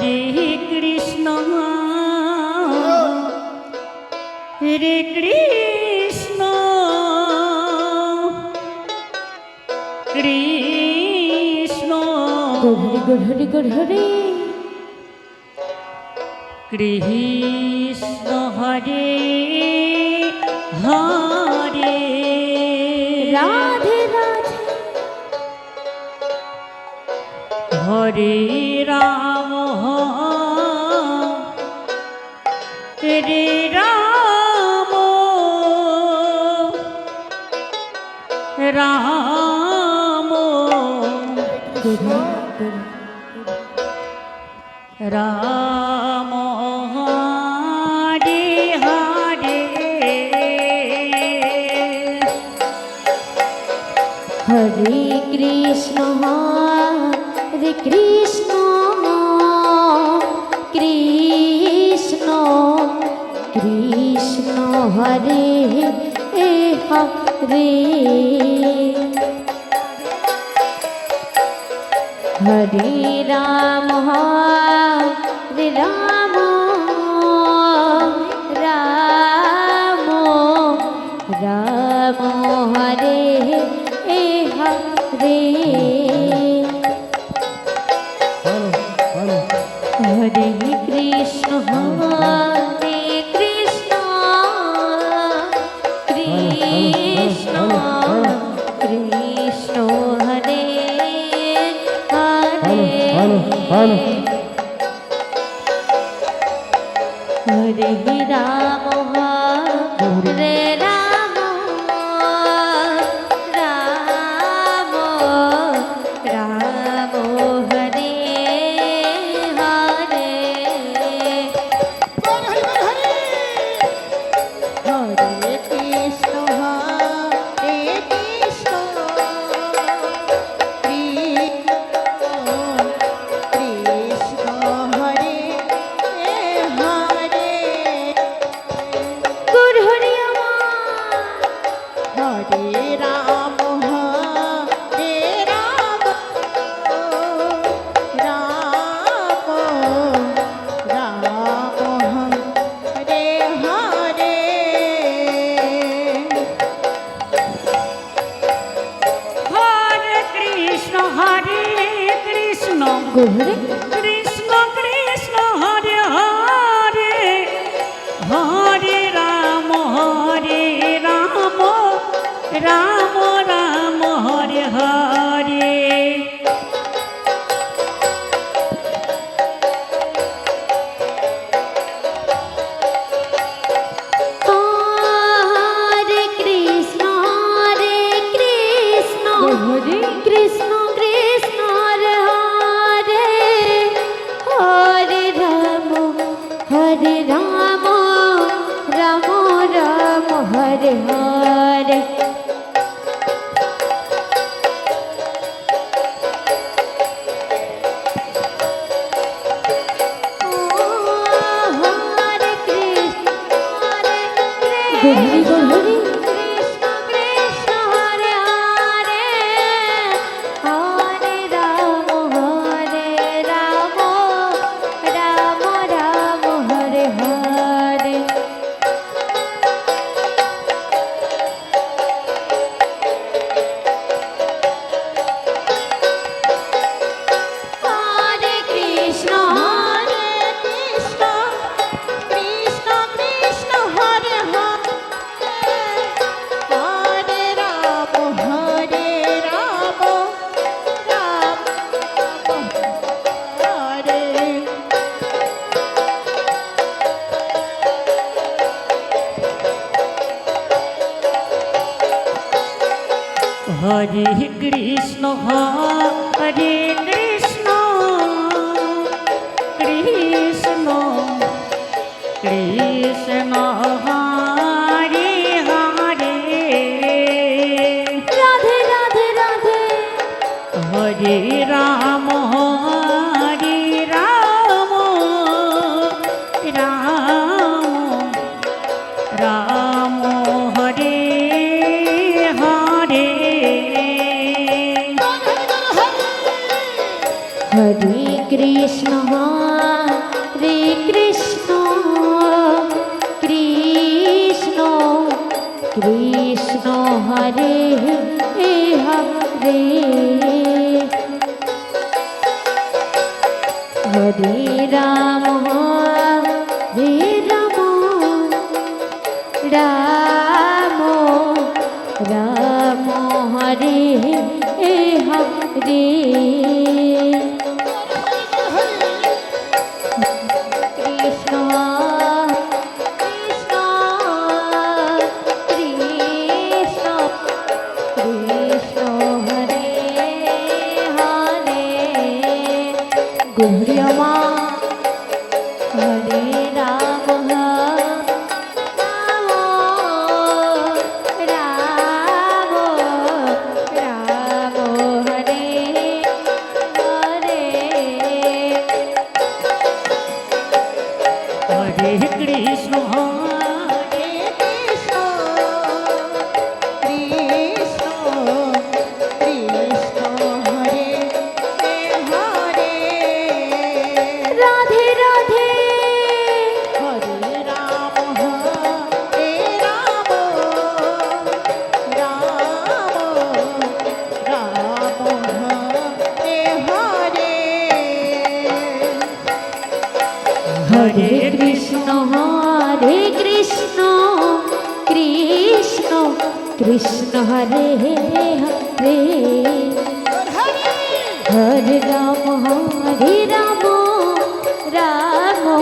Hare Krishna Hare Krishna Krishna Hare Hare Krishna Hare Hare Radhe Radhe Hare Ram Hare Ram Ram Ram Hare Hare Hare Krishna Krishna Krishna Hare Hare Hare Ram Ram Ram Ram Hare Hare Hare Krishna Krishna Krishna Krishna Hare Hare Hare Ram Hare Ram Ram Ram Hare Hare Hare Krishna Krishna Hare Hare গুর Hari Hare Ram Ram Ram Ram Hare Hare Hare Krishna Hare Krishna Krishna Hare Hare Hare Ram Ram Ram Hare Hare Hare Krishna Hare Krishna Krishna Hare Hare Hare Ram Ram Ram Hare Hare Hare Krishna Hare Krishna Krishna Hare Hare Hare Ram Ram Ram Hare Hare Hare Krishna Krishna Krishna Hare Hare Hare Ram Ram Hare Hare Krishna Hare Krishna Krishna Krishna Hare Hare Radhe Radhe Radhe Hare Ram Ram Ram Hare Hare Hare Krishna Krishna Hare Hare Hare Ram Hare Ram Ram Ram Hare Hare Krishna Krishna Krishna Hare Hare গৌরিয়মা Hare Ram Ram Ram Ram Hare Hare Hare Krishna Hare Krishna Krishna Krishna Hare Hare Radhe Radhe Hare Ram Hare Ram Ram Ram Hare Hare Hare Krishna Krishna Krishna Hare Hare Hare Ram Ram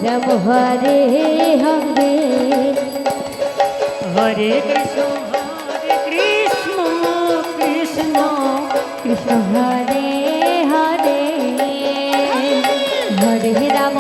Ram Hare Hare Hare Krishna Krishna Krishna Krishna Hare Hare Hare Ram